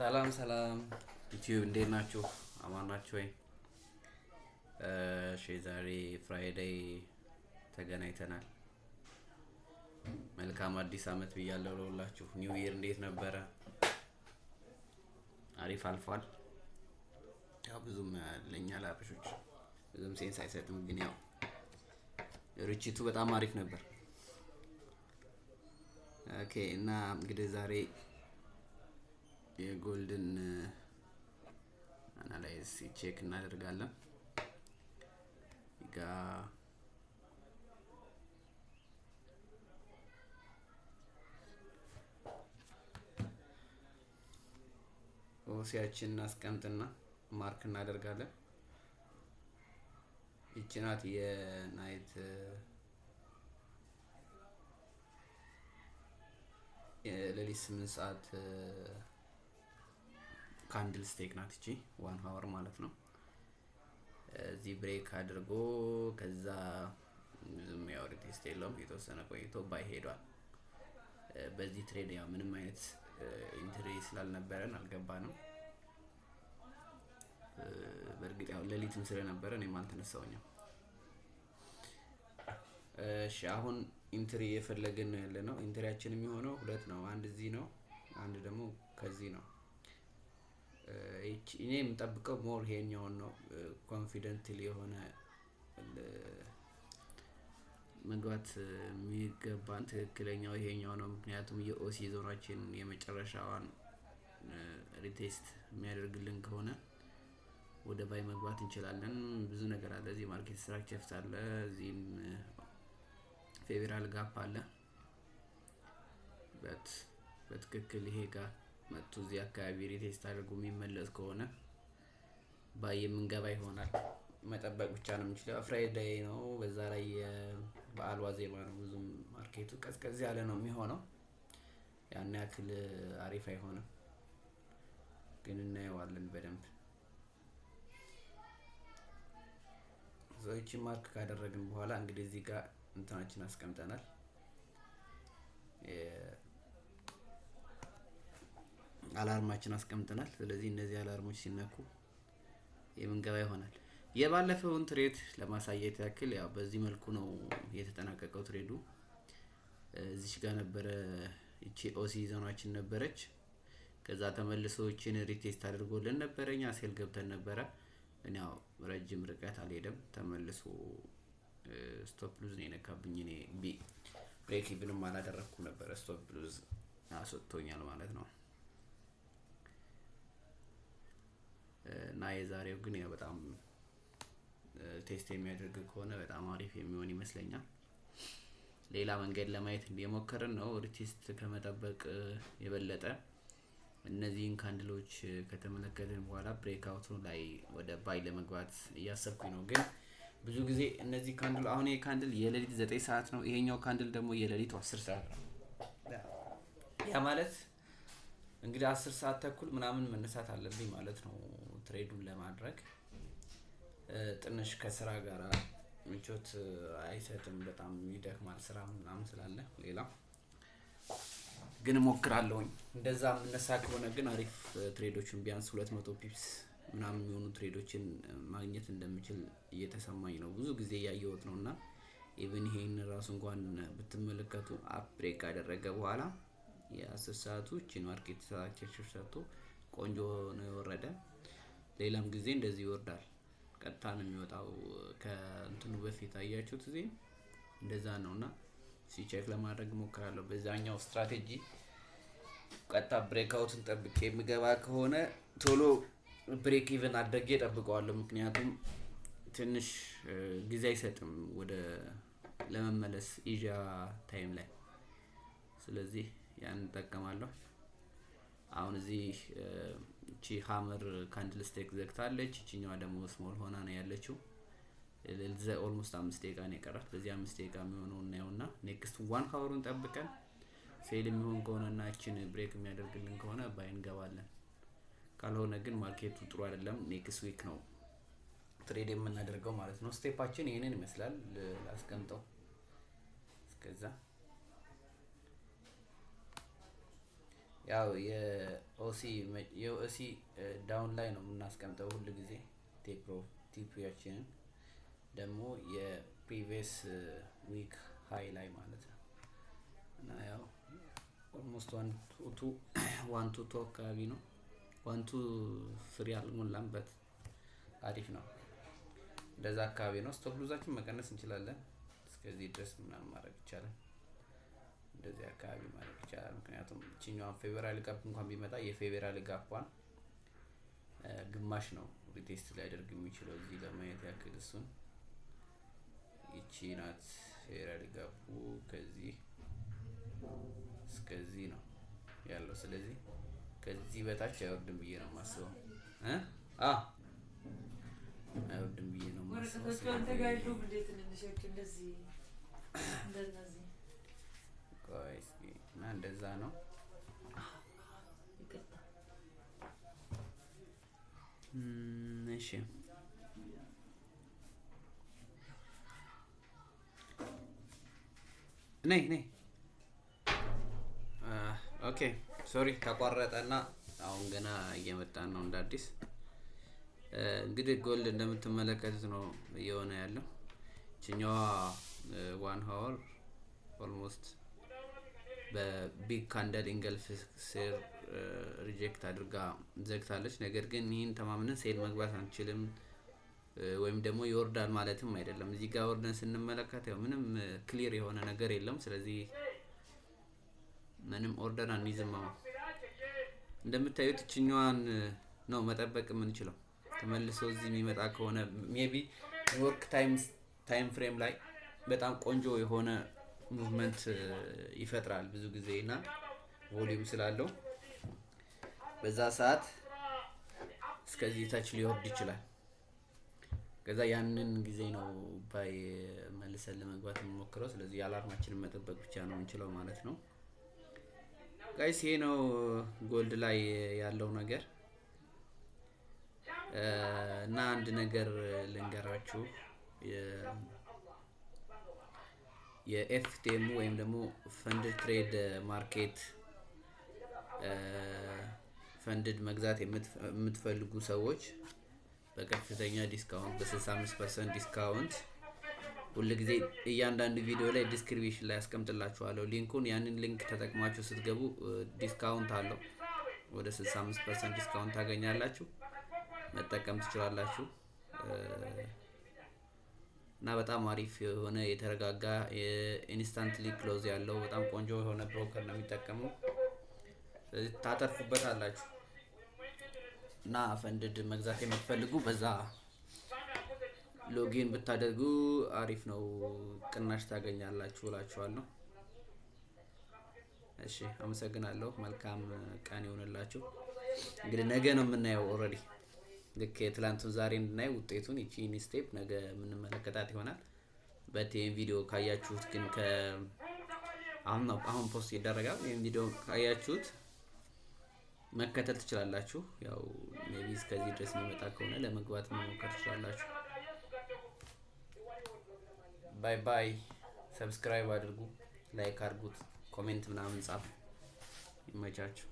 ሰላም ሰላም ዩቲዩብ እንዴት ናችሁ? አማን ናችሁ ወይ? እሺ ዛሬ ፍራይዴይ ተገናኝተናል። መልካም አዲስ አመት ብያለሁ ለሁላችሁ። ኒው ይር እንዴት ነበረ? አሪፍ አልፏል። ያው ብዙም ለኛ ላበሾች ብዙም ሴንስ አይሰጥም፣ ግን ያው ርችቱ በጣም አሪፍ ነበር። ኦኬ እና እንግዲህ ዛሬ የጎልድን አናላይዝ ቼክ እናደርጋለን። ጋ ኦሲያችን እናስቀምጥና ማርክ እናደርጋለን። ይቺ ናት የናይት የሌሊት 8 ሰዓት ካንድል ስቴክ ናት። እቺ 1 ሃወር ማለት ነው። እዚህ ብሬክ አድርጎ ከዛ ዝም ያው ቴስት የለውም የተወሰነ ቆይቶ ባይ ሄዷል። በዚህ ትሬድ ያው ምንም አይነት ኢንትሪ ስላልነበረን አልገባንም። በእርግጥ ያው ሌሊትም ስለነበረ እኔም አልተነሳሁኝም። እሺ አሁን ኢንትሪ እየፈለግን ያለ ነው። ኢንትሪያችን የሚሆነው ሁለት ነው። አንድ እዚህ ነው፣ አንድ ደግሞ ከዚህ ነው። እኔ የምጠብቀው ሞር ይሄኛውን ነው። ኮንፊደንትሊ የሆነ መግባት የሚገባን ትክክለኛው ይሄኛው ነው። ምክንያቱም የኦሲ ዞናችን የመጨረሻዋን ሪቴስት የሚያደርግልን ከሆነ ወደ ባይ መግባት እንችላለን። ብዙ ነገር አለ። እዚህ ማርኬት ስትራክቸርስ አለ፣ እዚህም ፌቨራል ጋፕ አለ። በትክክል ይሄ ጋር መጥቶ እዚህ አካባቢ ሪቴስት አድርጎ የሚመለስ ከሆነ ባይ የምንገባ ይሆናል። መጠበቅ ብቻ ነው የምንችለው። ፍራይዴይ ነው፣ በዛ ላይ በዓል ዋዜማ ነው። ብዙም ማርኬቱ ቀዝቀዝ ያለ ነው የሚሆነው። ያን ያክል አሪፍ አይሆንም፣ ግን እናየዋለን በደንብ። ዞይቺ ማርክ ካደረግን በኋላ እንግዲህ እዚህ ጋር እንትናችን አስቀምጠናል። አላርማችን አስቀምጠናል። ስለዚህ እነዚህ አላርሞች ሲነኩ የምንገባ ይሆናል። የባለፈውን ትሬድ ለማሳየት ያክል ያው በዚህ መልኩ ነው የተጠናቀቀው ትሬዱ። እዚች ጋር ነበረ እቺ ኦሲ ዞናችን ነበረች። ከዛ ተመልሶ እቺን ሪቴስት አድርጎልን ነበረ። እኛ ሴል ገብተን ነበረ። እኔ ያው ረጅም ርቀት አልሄደም። ተመልሶ ስቶፕ ሉዝ ነው የነካብኝ። እኔ ብሬክ ኢቭንም አላደረኩም ነበር። ስቶፕ ሉዝ አስወጥቶኛል ማለት ነው። እና የዛሬው ግን ያው በጣም ቴስት የሚያደርግ ከሆነ በጣም አሪፍ የሚሆን ይመስለኛል። ሌላ መንገድ ለማየት እንደሞከርን ነው። ሪቴስት ከመጠበቅ የበለጠ እነዚህን ካንድሎች ከተመለከትን በኋላ ብሬክ አውት ላይ ወደ ባይ ለመግባት እያሰብኩኝ ነው። ግን ብዙ ጊዜ እነዚህ ካንድል አሁን ይሄ ካንድል የሌሊት 9 ሰዓት ነው። ይሄኛው ካንድል ደግሞ የሌሊት 10 ሰዓት ነው። ያ ማለት እንግዲህ 10 ሰዓት ተኩል ምናምን መነሳት አለብኝ ማለት ነው ትሬዱን ለማድረግ። ትንሽ ከስራ ጋር ምቾት አይሰጥም፣ በጣም ይደክማል ስራ ምናምን ስላለ። ሌላ ግን እሞክራለሁኝ። እንደዛ የምነሳ ከሆነ ግን አሪፍ ትሬዶችን ቢያንስ 200 ፒፕስ ምናምን የሚሆኑ ትሬዶችን ማግኘት እንደምችል እየተሰማኝ ነው። ብዙ ጊዜ ያየሁት ነውና ኢቭን ይሄን ራሱ እንኳን ብትመለከቱ አፕ ብሬክ ካደረገ በኋላ የ10 ሰዓቱ እቺን ማርኬት ስትራክቸር ሰጥቶ ቆንጆ ነው የወረደ። ሌላም ጊዜ እንደዚህ ይወርዳል። ቀጥታ ነው የሚወጣው ከእንትኑ በፊት አያችሁት። እዚህ እንደዛ ነውና ሲቼክ ለማድረግ ሞክራለሁ። በዛኛው ስትራቴጂ ቀጥታ ብሬክ አውትን ጠብቄ የምገባ ከሆነ ቶሎ ብሬክ ኢቭን አድርጌ ጠብቀዋለሁ። ምክንያቱም ትንሽ ጊዜ አይሰጥም ወደ ለመመለስ ኢዣ ታይም ላይ። ስለዚህ ያን እጠቀማለሁ። አሁን እዚህ እቺ ሃመር ካንድል ስቴክ ዘግታለች። እቺኛዋ ደግሞ ስሞል ሆና ነው ያለችው። ለዛ ኦልሞስት 5 ደቂቃ ነው የቀራት። በዚህ 5 ደቂቃ የሚሆነው እናየውና ኔክስት 1 ሃወሩን ጠብቀን ሴል የሚሆን ከሆነና እቺን ብሬክ የሚያደርግልን ከሆነ ባይ እንገባለን። ካልሆነ ግን ማርኬቱ ጥሩ አይደለም። ኔክስት ዊክ ነው ትሬድ የምናደርገው ማለት ነው። ስቴፓችን ይሄንን ይመስላል። ላስቀምጠው እስከዛ ያው የኦሲ ዳውን ላይ ነው የምናስቀምጠው ሁል ጊዜ ቲፒያችንን ደግሞ የፕሪቪየስ ዊክ ሃይ ላይ ማለት ነው። እና ያው ኦልሞስት 1 to 2 አካባቢ ነው 1 to 3 አልሞላምበት አሪፍ ነው። እንደዛ አካባቢ ነው። ስቶፕ ሉዛችን መቀነስ እንችላለን። እስከዚህ ድረስ ምናምን ማድረግ ይቻላል። እንደዚህ አካባቢ ማድረግ ይቻላል። ምክንያቱም እቺኛዋን ፌቨራል ጋፕ እንኳን ቢመጣ የፌቨራል ጋፕዋን ግማሽ ነው ሪቴስት ሊያደርግ የሚችለው። እዚህ ለማየት ያክል እሱን ይቺ ናት ፌቨራል ጋፑ ከዚህ እስከዚህ ነው ያለው። ስለዚህ ከዚህ በታች አይወርድም ብዬ ነው የማስበው። አይወርድም ብዬ ነው የማስበው። እና እንደዛ ነው። እሺ ነይ ኦኬ ሶሪ ተቋረጠና አሁን ገና እየመጣን ነው እንደ አዲስ። እንግዲህ ጎልድ እንደምትመለከቱት ነው እየሆነ ያለው። እቺኛዋ 1 hour ኦልሞስት በቢግ ካንደል ኢንገልፍ ሴር ሪጀክት አድርጋ ዘግታለች። ነገር ግን ይህን ተማምነን ሴል መግባት አንችልም ወይም ደግሞ ይወርዳል ማለትም አይደለም። እዚህ ጋር ወርደን ስንመለከት ያው ምንም ክሊር የሆነ ነገር የለም። ስለዚህ ምንም ኦርደር አንይዝም። እንደምታዩት እችኛዋን ነው መጠበቅ የምንችለው። ተመልሶ እዚህ የሚመጣ ከሆነ ሜቢ ወርክ ታይም ፍሬም ላይ በጣም ቆንጆ የሆነ ሙቭመንት ይፈጥራል ብዙ ጊዜ እና ቮሊዩም ስላለው በዛ ሰዓት እስከዚህ ታች ሊወርድ ይችላል። ከዛ ያንን ጊዜ ነው ባይ መልሰን ለመግባት የምንሞክረው። ስለዚህ አላርማችንን መጠበቅ ብቻ ነው የምንችለው ማለት ነው። ጋይስ ይሄ ነው ጎልድ ላይ ያለው ነገር እና አንድ ነገር ልንገራችሁ። የኤፍቲኤም ወይም ደግሞ ፈንድ ትሬድ ማርኬት ፈንድድ መግዛት የምትፈልጉ ሰዎች በከፍተኛ ዲስካውንት በ65% ዲስካውንት ሁሉ ጊዜ እያንዳንዱ ቪዲዮ ላይ ዲስክሪፕሽን ላይ አስቀምጥላችኋለሁ ሊንኩን። ያንን ሊንክ ተጠቅማችሁ ስትገቡ ዲስካውንት አለው ወደ 65% ዲስካውንት ታገኛላችሁ፣ መጠቀም ትችላላችሁ። እና በጣም አሪፍ የሆነ የተረጋጋ ኢንስታንትሊ ክሎዝ ያለው በጣም ቆንጆ የሆነ ብሮከር ነው የሚጠቀመው። ስለዚህ ታተርፉበታላችሁ። እና ፈንድድ መግዛት የምትፈልጉ በዛ ሎጊን ብታደርጉ አሪፍ ነው፣ ቅናሽ ታገኛላችሁ እላችኋለሁ። እሺ አመሰግናለሁ። መልካም ቀን ይሁንላችሁ። እንግዲህ ነገ ነው የምናየው ኦልሬዲ ልክ የትላንቱን ዛሬ እንድናየው ውጤቱን ይቺን ስቴፕ ነገ የምንመለከታት ይሆናል። በቴን ቪዲዮ ካያችሁት ግን አሁን ፖስት ይደረጋል። ይሄን ቪዲዮ ካያችሁት መከተል ትችላላችሁ። ያው ሜቢ እስከዚህ ድረስ የሚመጣ ከሆነ ለመግባት መሞከር ትችላላችሁ። ባይ ባይ። ሰብስክራይብ አድርጉ፣ ላይክ አድርጉት፣ ኮሜንት ምናምን ጻፉ። ይመቻችሁ።